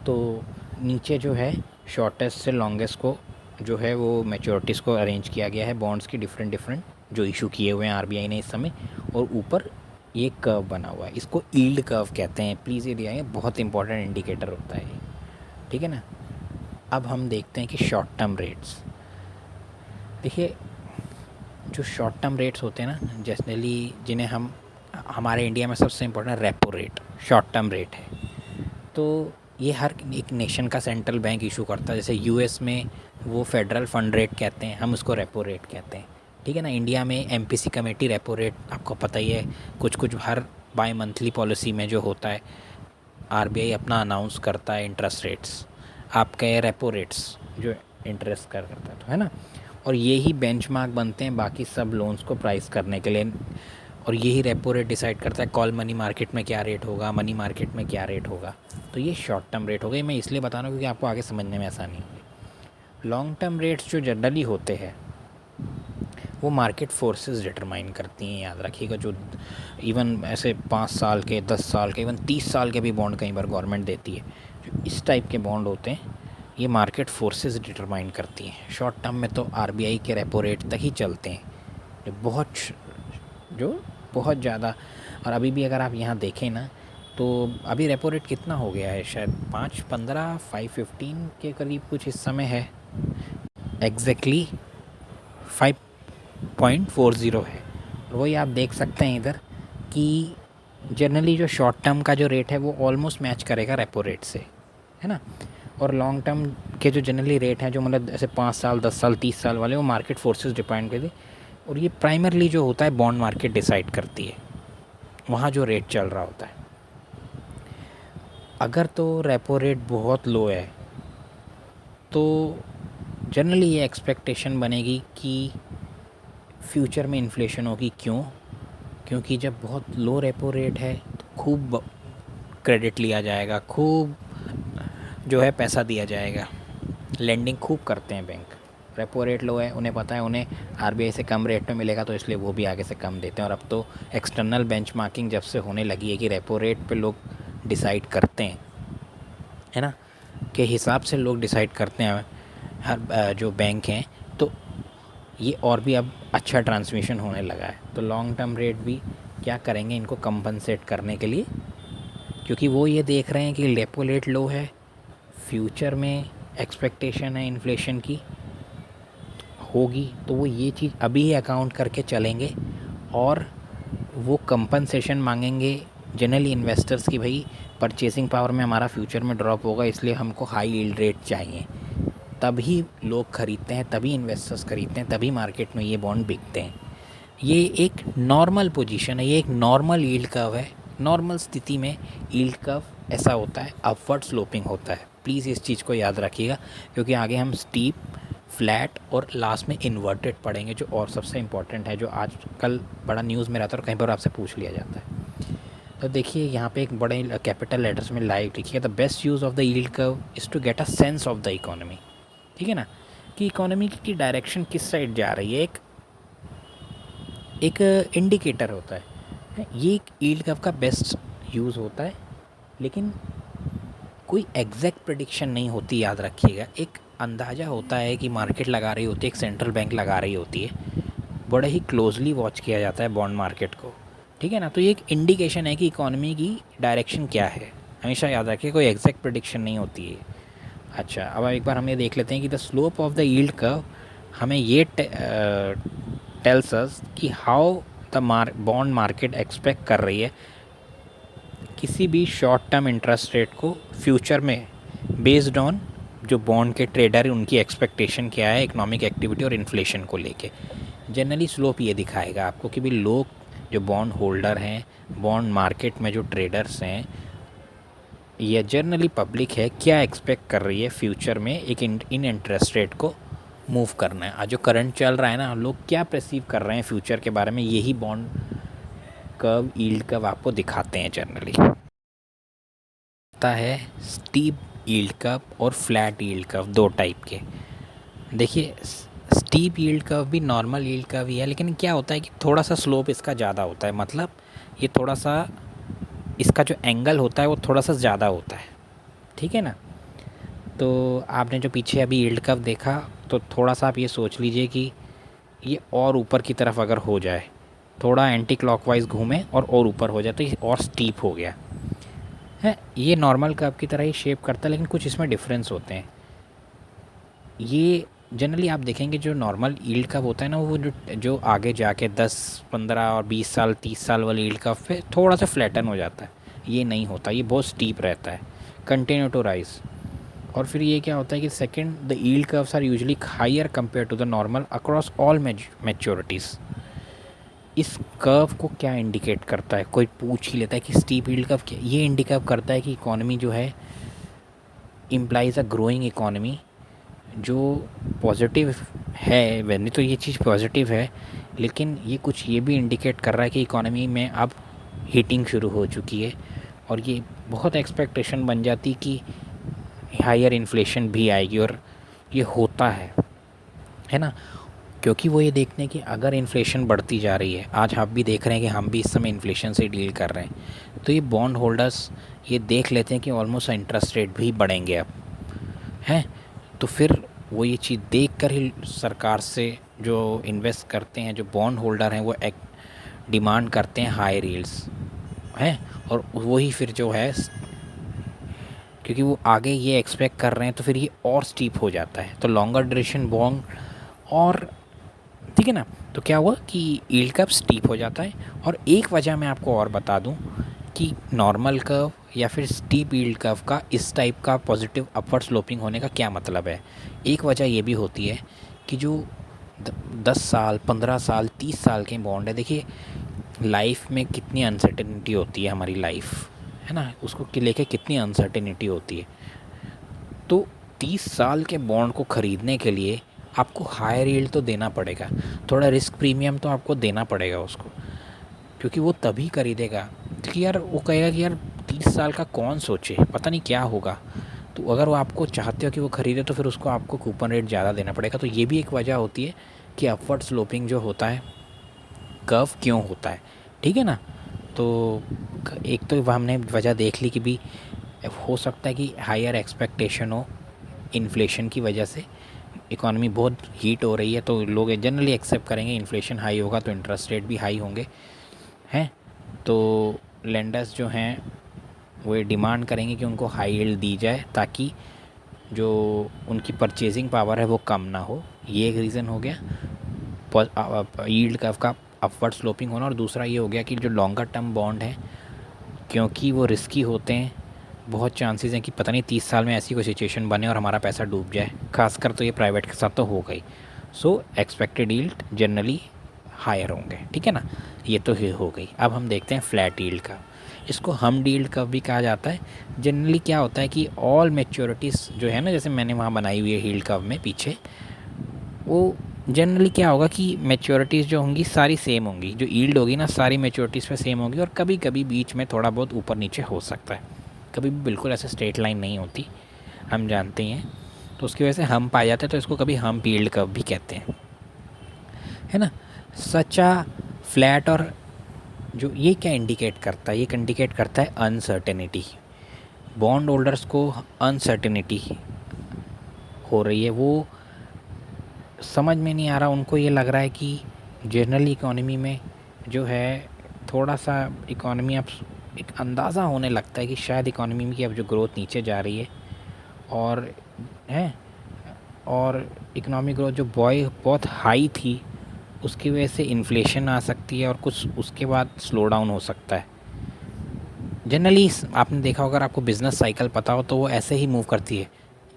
तो नीचे जो है शॉर्टेस्ट से लॉन्गेस्ट को जो है वो मैच्योरिटीज़ को अरेंज किया गया है बॉन्ड्स की डिफरेंट जो इशू किए हुए हैं आरबीआई ने इस समय, और ऊपर ये कर्व बना हुआ है, इसको यील्ड कर्व कहते हैं। प्लीज़ ये दिया है, बहुत इंपॉर्टेंट इंडिकेटर होता है, ठीक है ना। अब हम देखते हैं कि शॉर्ट टर्म रेट्स, देखिए जो शॉर्ट टर्म रेट्स होते हैं ना जनरली, जिन्हें हम हमारे इंडिया में सबसे important repo rate short term rate है। तो ये हर एक नेशन का सेंट्रल बैंक इशू करता है। जैसे यूएस में वो फेडरल फंड रेट कहते हैं, हम उसको रेपो रेट कहते हैं, ठीक है ना। इंडिया में एमपीसी कमेटी रेपो रेट आपको पता ही है, कुछ हर बाई मंथली पॉलिसी में जो होता है आरबीआई अपना अनाउंस करता है इंटरेस्ट रेट्स, आपका रेपो रेट्स जो इंटरेस्ट करता है, तो है ना। और ये ही बेंचमार्क बनते हैं बाकी सब लोन्स को प्राइस करने के लिए, और यही रेपो रेट डिसाइड करता है कॉल मनी मार्केट में क्या रेट होगा, मनी मार्केट में क्या रेट होगा। तो ये शॉर्ट टर्म रेट हो गए, मैं इसलिए बता रहा हूँ क्योंकि आपको आगे समझने में आसानी होगी। लॉन्ग टर्म रेट्स जो जनरली होते हैं वो मार्केट फोर्सेस डिटरमाइन करती हैं, याद रखिएगा। जो इवन ऐसे 5 साल के, 10 साल के, इवन 30 साल के भी बॉन्ड कई बार गवर्नमेंट देती है। जो इस टाइप के बॉन्ड होते हैं ये मार्केट फोर्सेस डिटरमाइन करती हैं। शॉर्ट टर्म में तो आरबीआई के रेपो रेट तक ही चलते हैं, जो बहुत ज़्यादा। और अभी भी अगर आप यहाँ देखें ना, तो अभी रेपो रेट कितना हो गया है, शायद 5.15 5.15 के करीब कुछ इस समय है, एग्जैक्टली 5.40 है। और वही आप देख सकते हैं इधर कि जनरली जो शॉर्ट टर्म का जो रेट है वो ऑलमोस्ट मैच करेगा रेपो रेट से, है ना। और लॉन्ग टर्म के जो जनरली रेट हैं, जो मतलब ऐसे 5 साल, 10 साल, 30 साल वाले, वो मार्केट फोर्सेस डिपेंड करते, और ये प्राइमरली जो होता है बॉन्ड मार्केट डिसाइड करती है, वहाँ जो रेट चल रहा होता है। अगर तो रेपो रेट बहुत लो है तो जनरली ये एक्सपेक्टेशन बनेगी कि फ्यूचर में इन्फ्लेशन होगी। क्यों? क्योंकि जब बहुत लो रेपो रेट है तो खूब क्रेडिट लिया जाएगा, खूब जो है पैसा दिया जाएगा, लेंडिंग खूब करते हैं बैंक। रेपो रेट लो है, उन्हें पता है उन्हें आरबीआई से कम रेट में मिलेगा, तो इसलिए वो भी आगे से कम देते हैं। और अब तो एक्सटर्नल बेंचमार्किंग जब से होने लगी है कि रेपो रेट पे लोग डिसाइड करते हैं, है ना, के हिसाब से लोग डिसाइड करते हैं हर जो बैंक हैं, तो ये और भी अब अच्छा ट्रांसमिशन होने लगा है। तो लॉन्ग टर्म रेट भी क्या करेंगे इनको कंपनसेट करने के लिए, क्योंकि वो ये देख रहे हैं कि रेपो रेट लो है, फ्यूचर में एक्सपेक्टेशन है इन्फ्लेशन की होगी, तो वो ये चीज़ अभी ही अकाउंट करके चलेंगे और वो कंपनसेशन मांगेंगे जनरली इन्वेस्टर्स की, भाई परचेसिंग पावर में हमारा फ्यूचर में ड्रॉप होगा, इसलिए हमको हाई यील्ड रेट चाहिए। तभी लोग ख़रीदते हैं, तभी इन्वेस्टर्स ख़रीदते हैं, तभी मार्केट में ये बॉन्ड बिकते हैं। ये एक नॉर्मल पोजीशन है, ये एक नॉर्मल यील्ड कर्व है। नॉर्मल स्थिति में यील्ड कर्व ऐसा होता है, अपवर्ड स्लोपिंग होता है। प्लीज़ इस चीज़ को याद रखिएगा, क्योंकि आगे हम स्टीप, फ्लैट और लास्ट में इन्वर्टेड पढ़ेंगे, जो और सबसे इम्पॉर्टेंट है, जो आजकल बड़ा न्यूज़ में रहता है और कहीं पर आपसे पूछ लिया जाता है। तो देखिए यहाँ पे एक बड़े कैपिटल लेटर्स में लाइव लिखिए, the best use of the yield curve is to get a sense of the economy. ठीक है ना, कि इकोनॉमी की डायरेक्शन किस साइड जा रही है, एक इंडिकेटर होता है। ये एक यील्ड कर्व का बेस्ट यूज़ होता है, लेकिन कोई एग्जैक्ट प्रेडिक्शन नहीं होती, याद रखिएगा। एक अंदाज़ा होता है कि मार्केट लगा रही होती है, एक सेंट्रल बैंक लगा रही होती है, बड़े ही क्लोजली वॉच किया जाता है बॉन्ड मार्केट को। ठीक है ना, तो ये एक इंडिकेशन है कि इकोनॉमी की डायरेक्शन क्या है, हमेशा याद रखिए, कोई एग्जैक्ट प्रेडिक्शन नहीं होती है। अच्छा, अब एक बार हम ये देख लेते हैं कि the slope of the yield curve हमें ये टेल्स अस कि how the bond market expect कर रही है किसी भी शॉर्ट टर्म इंटरेस्ट रेट को फ्यूचर में, बेस्ड ऑन जो बॉन्ड के ट्रेडर है उनकी एक्सपेक्टेशन क्या है इकोनॉमिक एक्टिविटी और इन्फ्लेशन को लेके। जनरली स्लोप ये दिखाएगा आपको कि भाई लोग जो बॉन्ड होल्डर हैं, बॉन्ड मार्केट में जो ट्रेडर्स हैं, या जनरली पब्लिक है, क्या एक्सपेक्ट कर रही है फ्यूचर में एक इन इंटरेस्ट रेट को मूव करना है। आज जो करंट चल रहा है ना, लोग क्या परसीव कर रहे हैं फ्यूचर के बारे में, यही बॉन्ड कर्व, यील्ड कर्व आपको दिखाते हैं जनरली। आता है स्टीप यील्ड कर्व और फ्लैट यील्ड कर्व, दो टाइप के। देखिए स्टीप यील्ड कर्व भी नॉर्मल यील्ड कर्व ही है, लेकिन क्या होता है कि थोड़ा सा स्लोप इसका ज़्यादा होता है, मतलब ये थोड़ा सा इसका जो एंगल होता है वो थोड़ा सा ज़्यादा होता है। ठीक है ना, तो आपने जो पीछे अभी यील्ड कर्व देखा, तो थोड़ा सा आप ये सोच लीजिए कि ये और ऊपर की तरफ अगर हो जाए, थोड़ा एंटी क्लॉकवाइज घूमे और ऊपर हो जाए, तो ये और स्टीप हो गया है। ये नॉर्मल कर्व की तरह ही शेप करता है, लेकिन कुछ इसमें डिफरेंस होते हैं। ये जनरली आप देखेंगे जो नॉर्मल यील्ड कर्व होता है ना, वो जो आगे जाके 10, 15 और 20 साल, 30 साल वाले यील्ड कर्व पे थोड़ा सा फ्लैटन हो जाता है। ये नहीं होता, ये बहुत स्टीप रहता है, कंटिन्यू टू राइज। और फिर ये क्या होता है कि second, the yield curves are usually higher compare to the normal across all maturities. इस कर्व को क्या इंडिकेट करता है, कोई पूछ ही लेता है कि स्टीप यील्ड कर्व क्या, ये इंडिकेट करता है कि इकोनॉमी जो है इम्प्लाइज अ ग्रोइंग इकोनॉमी, जो पॉजिटिव है। वैसे तो ये चीज़ पॉजिटिव है, लेकिन ये कुछ ये भी इंडिकेट कर रहा है कि इकोनॉमी में अब हीटिंग शुरू हो चुकी है, और ये बहुत एक्सपेक्टेशन बन जाती कि हायर इन्फ्लेशन भी आएगी, और ये होता है ना, क्योंकि वो ये देखते हैं कि अगर इन्फ्लेशन बढ़ती जा रही है, आज आप भी देख रहे हैं कि हम भी इस समय इन्फ्लेशन से डील कर रहे हैं, तो ये बॉन्ड होल्डर्स ये देख लेते हैं कि ऑलमोस्ट इंटरेस्ट रेट भी बढ़ेंगे अब, हैं। तो फिर वो ये चीज़ देख कर ही सरकार से जो इन्वेस्ट करते हैं, जो बॉन्ड होल्डर हैं, वो एक डिमांड करते हैं हाई यील्ड्स, हैं। और वही फिर जो है, क्योंकि वो आगे ये एक्सपेक्ट कर रहे हैं, तो फिर ये और स्टीप हो जाता है, तो लॉन्गर ड्यूरेशन बॉन्ड और, ठीक है ना, तो क्या हुआ कि यील्ड कर्व स्टीप हो जाता है। और एक वजह मैं आपको और बता दूं कि नॉर्मल कर्व या फिर स्टीप यील्ड कर्व का इस टाइप का पॉजिटिव अपवर्ड स्लोपिंग होने का क्या मतलब है। एक वजह ये भी होती है कि जो 10 साल, 15 साल, 30 साल के बॉन्ड है। देखिए लाइफ में कितनी अनसर्टेनिटी होती है, हमारी लाइफ है ना, उसको लेके कितनी अनसर्टेनिटी होती है। तो 30 साल के बॉन्ड को ख़रीदने के लिए आपको हायर यील्ड तो देना पड़ेगा, थोड़ा रिस्क प्रीमियम तो आपको देना पड़ेगा उसको, क्योंकि वो तभी खरीदेगा। क्योंकि यार वो कहेगा कि यार 30 साल का कौन सोचे, पता नहीं क्या होगा। तो अगर वो आपको चाहते हो कि वो ख़रीदे तो फिर उसको आपको कूपन रेट ज़्यादा देना पड़ेगा। तो ये भी एक वजह होती है कि अपवर्ड स्लोपिंग जो होता है, कर्व क्यों होता है, ठीक है ना। तो एक तो हमने वजह देख ली कि भी हो सकता है कि हायर एक्सपेक्टेशन हो इन्फ्लेशन की वजह से, इकॉनमी बहुत हीट हो रही है तो लोग जनरली एक्सेप्ट करेंगे इन्फ्लेशन हाई होगा तो इंटरेस्ट रेट भी हाई होंगे, हैं। तो लेंडर्स जो हैं वो ये डिमांड करेंगे कि उनको हाई यील्ड दी जाए ताकि जो उनकी परचेजिंग पावर है वो कम ना हो। ये एक रीज़न हो गया यील्ड कर्व का अपवर्ड स्लोपिंग होना। और दूसरा ये हो गया कि जो लॉन्गर टर्म बॉन्ड है, क्योंकि वो रिस्की होते हैं, बहुत चांसेस हैं कि पता नहीं 30 साल में ऐसी कोई सिचुएशन बने और हमारा पैसा डूब जाए। खासकर तो ये प्राइवेट के साथ तो हो गई। So expected yield generally higher होंगे, ठीक है ना। ये तो हो गई। अब हम देखते हैं फ्लैट यील्ड का। इसको हम यील्ड कर्व भी कहा जाता है। जनरली क्या होता है कि ऑल मैच्योरिटीज़ जो है ना, जैसे मैंने वहाँ बनाई हुई है यील्ड कर्व में पीछे, वो जनरली क्या होगा कि मैच्योरिटीज़ जो होंगी सारी सेम होंगी, जो यील्ड होगी ना सारी मैच्योरिटीज़ पे सेम होगी। और कभी कभी बीच में थोड़ा बहुत ऊपर नीचे हो सकता है, कभी भी बिल्कुल ऐसे स्ट्रेट लाइन नहीं होती, हम जानते हैं। तो उसकी वजह से हम पाए जाते हैं, तो इसको कभी हम यील्ड कर्व भी कहते हैं, है ना। सच्चा फ्लैट और जो ये क्या इंडिकेट करता है, ये इंडिकेट करता है अनसर्टेनिटी। बॉन्ड होल्डर्स को अनसर्टेनिटी हो रही है, वो समझ में नहीं आ रहा, उनको ये लग रहा है कि जनरली इकोनॉमी में जो है थोड़ा सा इकोनॉमी अब एक अंदाज़ा होने लगता है कि शायद इकोनॉमी में की अब जो ग्रोथ नीचे जा रही है और है, और इकोनॉमिक ग्रोथ जो बहुत हाई थी उसकी वजह से इन्फ्लेशन आ सकती है और कुछ उसके बाद स्लो डाउन हो सकता है। जनरली आपने देखा अगर आपको बिज़नेस साइकिल पता हो तो वो ऐसे ही मूव करती है,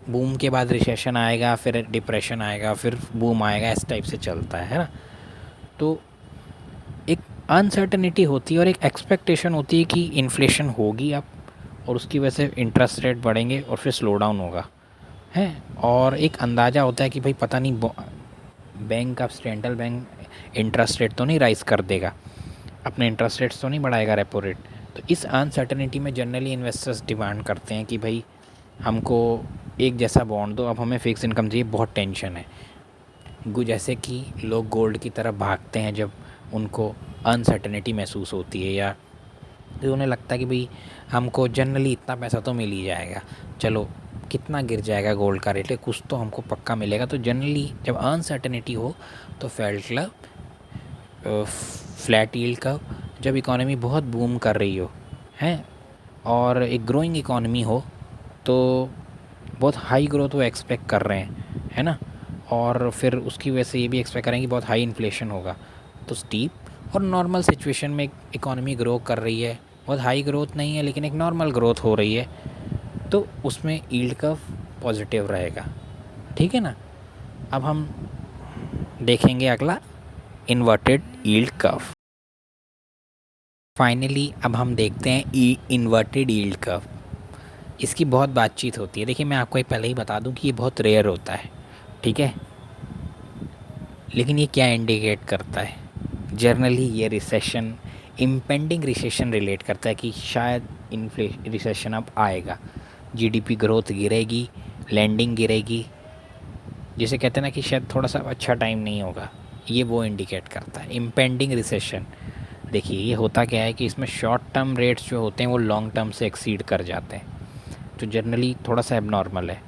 बूम के बाद रिसेशन आएगा, फिर डिप्रेशन आएगा, फिर बूम आएगा, इस टाइप से चलता है ना। तो एक अनसर्टेनिटी होती है और एक एक्सपेक्टेशन होती है कि इन्फ्लेशन होगी अब और उसकी वजह से इंटरेस्ट रेट बढ़ेंगे और फिर स्लो डाउन होगा, है। और एक अंदाज़ा होता है कि भाई पता नहीं बैंक अब सेंट्रल बैंक इंटरेस्ट रेट तो नहीं राइज़ कर देगा, अपने इंटरेस्ट रेट्स तो नहीं बढ़ाएगा रेपो रेट। तो इस अनसर्टेनिटी में जनरली इन्वेस्टर्स डिमांड करते हैं कि भाई हमको एक जैसा बॉन्ड दो, अब हमें फिक्स इनकम चाहिए, बहुत टेंशन है। जैसे कि लोग गोल्ड की तरफ भागते हैं जब उनको अनसर्टेनिटी महसूस होती है, या तो उन्हें लगता है कि भाई हमको जनरली इतना पैसा तो मिल ही जाएगा, चलो कितना गिर जाएगा गोल्ड का रेट है, कुछ तो हमको पक्का मिलेगा। तो जनरली जब अनसर्टेनिटी हो तो फ्लैट यील्ड कर्व, जब इकोनॉमी बहुत बूम कर रही हो हैं और एक ग्रोइंग इकोनॉमी हो तो बहुत हाई ग्रोथ वो एक्सपेक्ट कर रहे हैं, है ना। और फिर उसकी वजह से ये भी एक्सपेक्ट करेंगे कि बहुत हाई इन्फ्लेशन होगा, तो स्टीप। और नॉर्मल सिचुएशन में इकोनॉमी ग्रो कर रही है, बहुत हाई ग्रोथ नहीं है लेकिन एक नॉर्मल ग्रोथ हो रही है, तो उसमें यील्ड कर्व पॉजिटिव रहेगा, ठीक है ना। अब हम देखेंगे अगला इन्वर्टेड यील्ड कर्व। फाइनली अब हम देखते हैं इन्वर्टेड यील्ड कर्व। इसकी बहुत बातचीत होती है। देखिए मैं आपको एक पहले ही बता दूं कि ये बहुत रेयर होता है, ठीक है। लेकिन ये क्या इंडिकेट करता है, जनरली ये रिसेशन, इम्पेंडिंग रिसेशन रिलेट करता है कि शायद रिसेशन अब आएगा, जीडीपी ग्रोथ गिरेगी, लैंडिंग गिरेगी, जिसे कहते हैं ना कि शायद थोड़ा सा अच्छा टाइम नहीं होगा, ये वो इंडिकेट करता है इम्पेंडिंग रिसेशन। देखिए ये होता क्या है कि इसमें शॉर्ट टर्म रेट्स जो होते हैं वो लॉन्ग टर्म से एक्सीड कर जाते हैं, जो जनरली थोड़ा सा एबनॉर्मल है।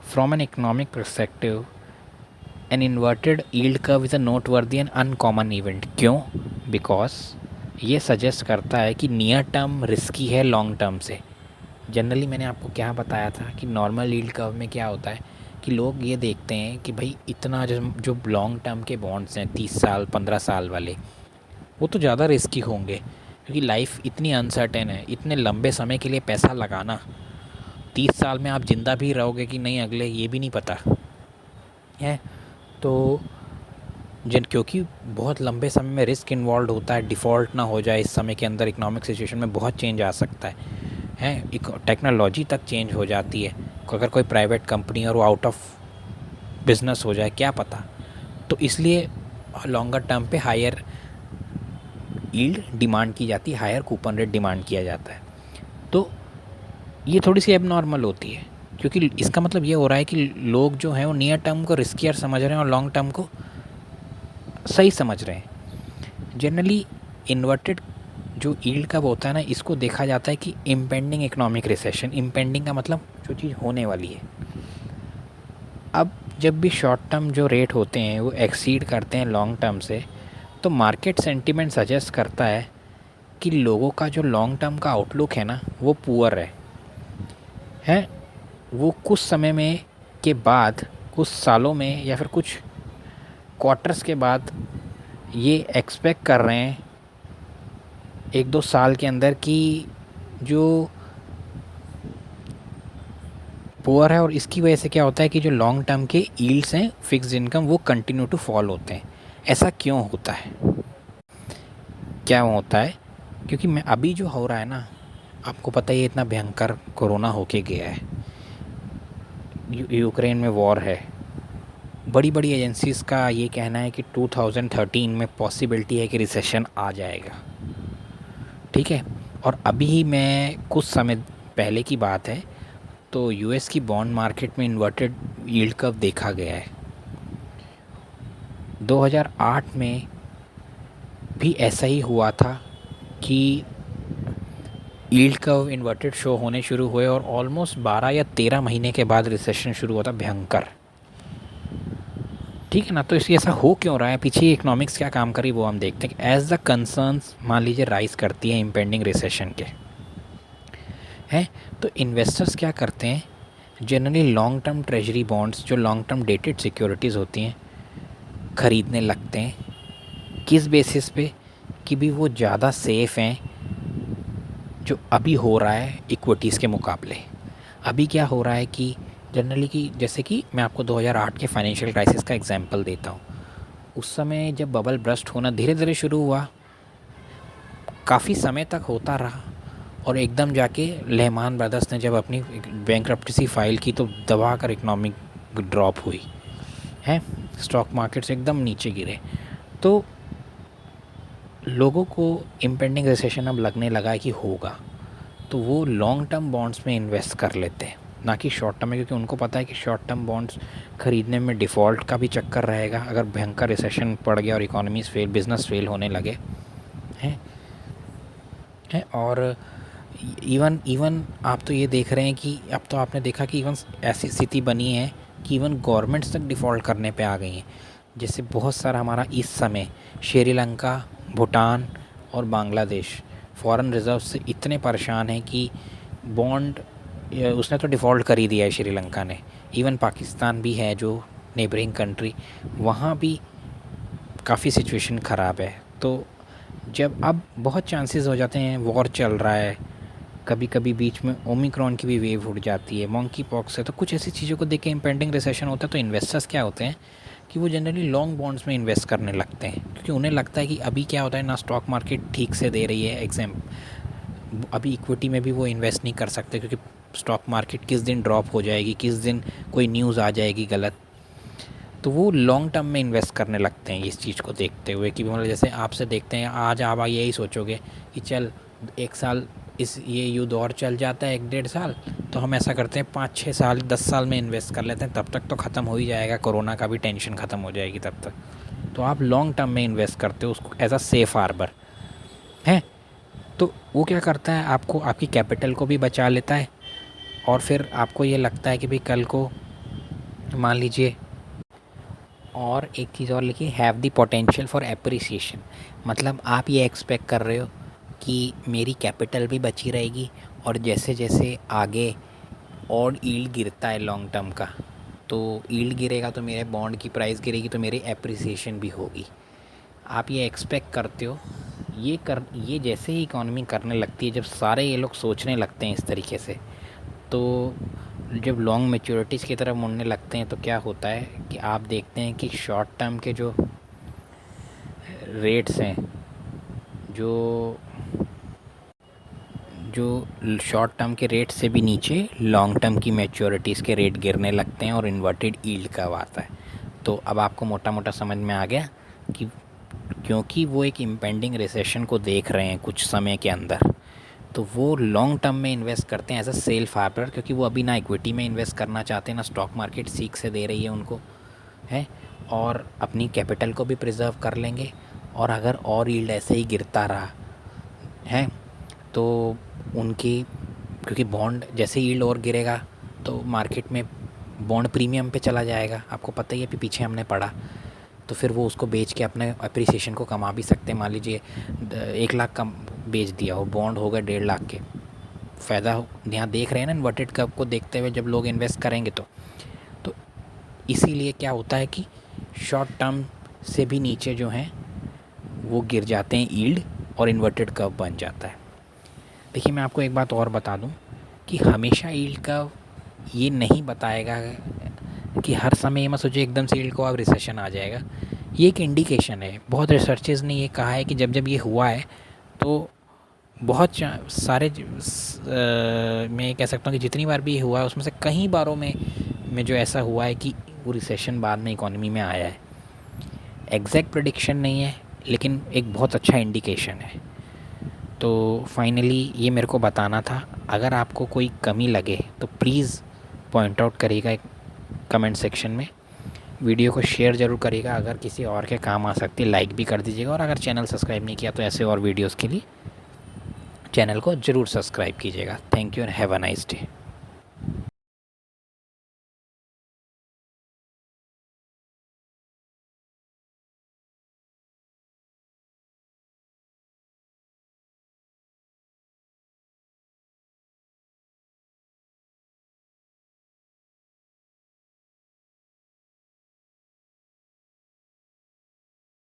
From an economic perspective an inverted yield curve is a noteworthy and uncommon event. क्यों? बिकॉज ये सजेस्ट करता है कि नियर टर्म रिस्की है लॉन्ग टर्म से। जनरली मैंने आपको क्या बताया था कि नॉर्मल यील्ड कर्व में क्या होता है कि लोग ये देखते हैं कि भाई इतना जो लॉन्ग टर्म के बॉन्ड्स हैं 30 साल 15 साल वाले, वो तो ज़्यादा रिस्की होंगे क्योंकि लाइफ इतनी अनसर्टेन है। इतने लंबे समय के लिए पैसा लगाना, 30 साल में आप ज़िंदा भी रहोगे कि नहीं अगले, ये भी नहीं पता है। तो जिन क्योंकि बहुत लंबे समय में रिस्क इन्वॉल्व होता है, डिफ़ॉल्ट ना हो जाए इस समय के अंदर, इकोनॉमिक सिचुएशन में बहुत चेंज आ सकता है टेक्नोलॉजी तक चेंज हो जाती है, अगर कोई प्राइवेट कंपनी और वो आउट ऑफ बिजनेस हो जाए क्या पता। तो इसलिए लॉन्गर टर्म पे हायर यील्ड डिमांड की जाती है, हायर कूपन रेट डिमांड किया जाता है। तो ये थोड़ी सी एब नॉर्मल होती है, क्योंकि इसका मतलब ये हो रहा है कि लोग जो हैं वो नियर टर्म को रिस्कियर समझ रहे हैं और लॉन्ग टर्म को सही समझ रहे हैं। जनरली इन्वर्टेड जो यील्ड कब होता है ना, इसको देखा जाता है कि इम्पेंडिंग इकोनॉमिक रिसेशन, इम्पेंडिंग का मतलब जो चीज़ होने वाली है। अब जब भी शॉर्ट टर्म जो रेट होते हैं वो एक्सीड करते हैं लॉन्ग टर्म से, तो मार्केट सेंटिमेंट सजेस्ट करता है कि लोगों का जो लॉन्ग टर्म का आउटलुक है ना वो पुअर है वो कुछ समय में के बाद, कुछ सालों में या फिर कुछ क्वार्टर्स के बाद ये एक्सपेक्ट कर रहे हैं 1-2 साल के अंदर कि जो पुअर है, और इसकी वजह से क्या होता है कि जो लॉन्ग टर्म के यील्ड्स हैं फिक्स्ड इनकम वो कंटिन्यू टू फॉल होते हैं। ऐसा क्यों होता है, क्या होता है? क्योंकि मैं अभी जो हो रहा है ना, आपको पता ही है इतना भयंकर कोरोना होके गया है, यूक्रेन में वॉर है। बड़ी बड़ी एजेंसीज़ का ये कहना है कि 2013 में पॉसिबिलिटी है कि रिसेशन आ जाएगा, ठीक है। और अभी मैं कुछ समय पहले की बात है, तो यूएस की बॉन्ड मार्केट में इन्वर्टेड यील्ड कर्व देखा गया है। 2008 में भी ऐसा ही हुआ था कि यील्ड कर्व इन्वर्टेड शो होने शुरू हुए और ऑलमोस्ट 12 या 13 महीने के बाद रिसेशन शुरू हुआ था भयंकर, ठीक है ना। तो इसलिए ऐसा हो क्यों रहा है, पीछे इकोनॉमिक्स क्या काम करी वो हम देखते हैं। एज द कंसर्न्स मान लीजिए राइज करती है इम्पेंडिंग रिसेशन के हैं, तो इन्वेस्टर्स क्या करते हैं, generally long term treasury bonds जो लॉन्ग टर्म डेटेड सिक्योरिटीज़ होती हैं ख़रीदने लगते हैं। किस बेसिस पे कि भी वो ज़्यादा सेफ़ हैं जो अभी हो रहा है इक्विटीज़ के मुकाबले। अभी क्या हो रहा है कि जनरली कि जैसे कि मैं आपको 2008 के फाइनेंशियल क्राइसिस का एग्जांपल देता हूँ। उस समय जब बबल ब्रस्ट होना धीरे धीरे शुरू हुआ, काफ़ी समय तक होता रहा, और एकदम जाके लहमान ब्रदर्स ने जब अपनी बैंकरप्टेसी फाइल की तो दबा कर इकोनॉमिक ड्रॉप हुई है, स्टॉक मार्केट्स एकदम नीचे गिरे। तो लोगों को इम्पेंडिंग रिसेशन अब लगने लगा है कि होगा, तो वो लॉन्ग टर्म बॉन्ड्स में इन्वेस्ट कर लेते हैं, ना कि शॉर्ट टर्म में, क्योंकि उनको पता है कि शॉर्ट टर्म बॉन्ड्स ख़रीदने में डिफ़ॉल्ट का भी चक्कर रहेगा अगर भयंकर रिसेशन पड़ गया और इकोनॉमीज फेल, बिज़नेस फेल होने लगे हैं हैं और इवन आप तो ये देख रहे हैं कि अब तो आपने देखा कि इवन ऐसी स्थिति बनी है कि इवन गवर्नमेंट्स तक डिफ़ॉल्ट करने पे आ गई हैं। जैसे बहुत सारा हमारा इस समय श्रीलंका, भूटान और बांग्लादेश फॉरेन रिज़र्व से इतने परेशान हैं कि बॉन्ड उसने तो डिफ़ॉल्ट कर ही दिया है श्रीलंका ने। इवन पाकिस्तान भी है जो नेबरिंग कंट्री, वहाँ भी काफ़ी सिचुएशन ख़राब है। तो जब अब बहुत चांसेस हो जाते हैं, वॉर चल रहा है, कभी कभी बीच में ओमिक्रॉन की भी वेव उड़ जाती है, मंकी पॉक्स है, तो कुछ ऐसी चीज़ों को देख के इम्पेंडिंग रिसेशन होता है, तो इन्वेस्टर्स क्या होते हैं कि वो जनरली लॉन्ग बॉन्ड्स में इन्वेस्ट करने लगते हैं, क्योंकि उन्हें लगता है कि अभी क्या होता है ना, स्टॉक मार्केट ठीक से दे रही है अभी इक्विटी में भी वो इन्वेस्ट नहीं कर सकते, क्योंकि स्टॉक मार्केट किस दिन ड्रॉप हो जाएगी, किस दिन कोई न्यूज़ आ जाएगी गलत। तो वो लॉन्ग टर्म में इन्वेस्ट करने लगते हैं इस चीज़ को देखते हुए कि मतलब जैसे आपसे देखते हैं आज आप यही सोचोगे कि चल 1 साल इस ये युद्ध और चल जाता है, 1-1.5 साल, तो हम ऐसा करते हैं 5-6 साल 10 साल में इन्वेस्ट कर लेते हैं, तब तक तो ख़त्म हो ही जाएगा, कोरोना का भी टेंशन ख़त्म हो जाएगी तब तक। तो आप लॉन्ग टर्म में इन्वेस्ट करते हो उसको एज अ सेफ़ हार्बर है। तो वो क्या करता है, आपको आपकी कैपिटल को भी बचा लेता है, और फिर आपको ये लगता है कि भाई कल को मान लीजिए, और एक चीज़ और लिखिए, have the potential for appreciation, मतलब आप ये एक्सपेक्ट कर रहे हो कि मेरी कैपिटल भी बची रहेगी, और जैसे जैसे आगे और यील्ड गिरता है लॉन्ग टर्म का, तो यील्ड गिरेगा तो मेरे बॉन्ड की प्राइस गिरेगी, तो मेरी एप्रिसिएशन भी होगी। आप ये एक्सपेक्ट करते हो। ये जैसे ही इकॉनमी करने लगती है, जब सारे ये लोग सोचने लगते हैं इस तरीके से, तो जब लॉन्ग मैच्योरिटीज़ की तरफ मुड़ने लगते हैं, तो क्या होता है कि आप देखते हैं कि शॉर्ट टर्म के जो रेट्स हैं, जो जो शॉर्ट टर्म के रेट से भी नीचे लॉन्ग टर्म की मैच्योरिटीज़ के रेट गिरने लगते हैं और इन्वर्टेड यील्ड कर्व आता है। तो अब आपको मोटा मोटा समझ में आ गया कि क्योंकि वो एक इम्पेंडिंग रिसेशन को देख रहे हैं कुछ समय के अंदर, तो वो लॉन्ग टर्म में इन्वेस्ट करते हैं एज अ सेल्फ हार्बर, क्योंकि वो अभी ना इक्विटी में इन्वेस्ट करना चाहते हैं, ना स्टॉक मार्केट सीख से दे रही है उनको, है, और अपनी कैपिटल को भी प्रिजर्व कर लेंगे। और अगर और यील्ड ऐसे ही गिरता रहा है तो उनकी, क्योंकि बॉन्ड जैसे यील्ड और गिरेगा तो मार्केट में बॉन्ड प्रीमियम पे चला जाएगा, आपको पता ही है, पीछे हमने पढ़ा, तो फिर वो उसको बेच के अपने अप्रिसिएशन को कमा भी सकते हैं। मान लीजिए 1 लाख कम बेच दिया हो, बॉन्ड हो गए 1.5 लाख के, फ़ायदा यहाँ देख रहे हैं ना इन्वर्टेड कर्व को देखते हुए जब लोग इन्वेस्ट करेंगे तो इसीलिए क्या होता है कि शॉर्ट टर्म से भी नीचे जो हैं वो गिर जाते हैं यील्ड और इन्वर्टेड कर्व बन जाता है। देखिए मैं आपको एक बात और बता दूं कि हमेशा यील्ड कर्व ये नहीं बताएगा कि हर समय ये मत सोचिए एकदम से यील्ड को अब रिसेशन आ जाएगा। ये एक इंडिकेशन है। बहुत रिसर्चेस ने ये कहा है कि जब ये हुआ है तो बहुत सारे मैं कह सकता हूँ कि जितनी बार भी ये हुआ है उसमें से कई बारों में जो ऐसा हुआ है कि वो रिसेशन बाद में इकोनॉमी में आया है। एग्जैक्ट प्रेडिक्शन नहीं है लेकिन एक बहुत अच्छा इंडिकेशन है। तो फाइनली ये मेरे को बताना था। अगर आपको कोई कमी लगे तो प्लीज़ पॉइंट आउट करिएगा कमेंट सेक्शन में। वीडियो को शेयर ज़रूर करिएगा, अगर किसी और के काम आ सकती है लाइक भी कर दीजिएगा, और अगर चैनल सब्सक्राइब नहीं किया तो ऐसे और वीडियोस के लिए चैनल को ज़रूर सब्सक्राइब कीजिएगा। Thank you and have a nice day.